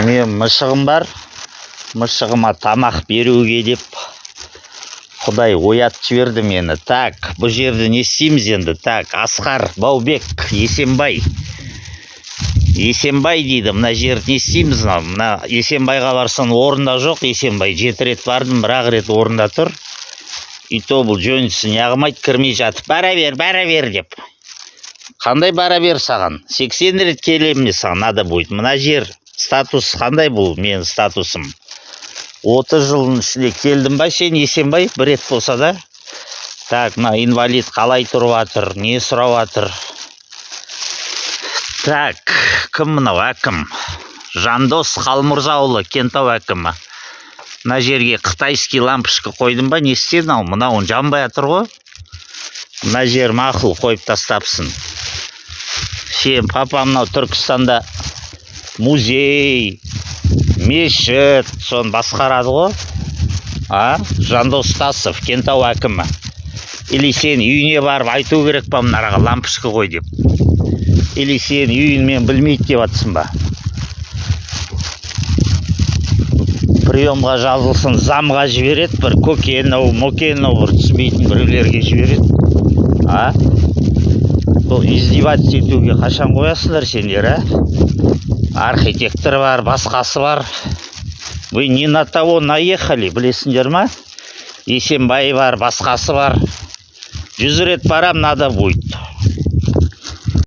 Мен мышығым бар. Мышығыма тамақ беруге деп Құдай оятып жіберді мені. Так, бұл жерді не істейміз енді? Так, Асқар, Баубек, Есенбай. Есенбай дейді, мына жерді не істейміз? Мына Есенбайға барсан орында жоқ. Есенбай 7 рет бардым, 1 рет орында тұр. И то бұл жөнсі неғымайды, кірмей жатып, бара бер деп. Қандай бара бер саған? 80 рет келемін саған, надо будет. Мына жер статус қандай бұл менің статусым? 30 жылдың ішінде келдім ба сен, Есенбай? 1 рет болса да. Так, мына инвалид қалай тұрып жатыр, не сұрап жатыр? Так, кім мынау әкім? Жандос Қалмұрзаұлы, Кентау әкімі. Мына жерге қытайский лампышка қойдым ба, не істедің ау? Мынауын жанбай жатыр ғой. Мына жер мақұл, қойып тастапсың. Сен папа мынау Түркістанда музей, мешіт, соны басқарады ғой. Жандос Тасов, Кентау әкімі. Или сен үйіне барып айту керек па мынараға лампышка қой деп. Или сен үйін мен білмейді деп атсың ба. Приемға жазылсын, замға жібереді, бір көкенов, бір түсмейтін біреулерге жібереді. Бұл издевательство етуге қашан қоясыңдар сендер, Архитектор бар, басқасы бар. Вы не на того наехали, білесіңдер ма? Есенбай бар, басқасы бар. 100 рет барам, надо будет.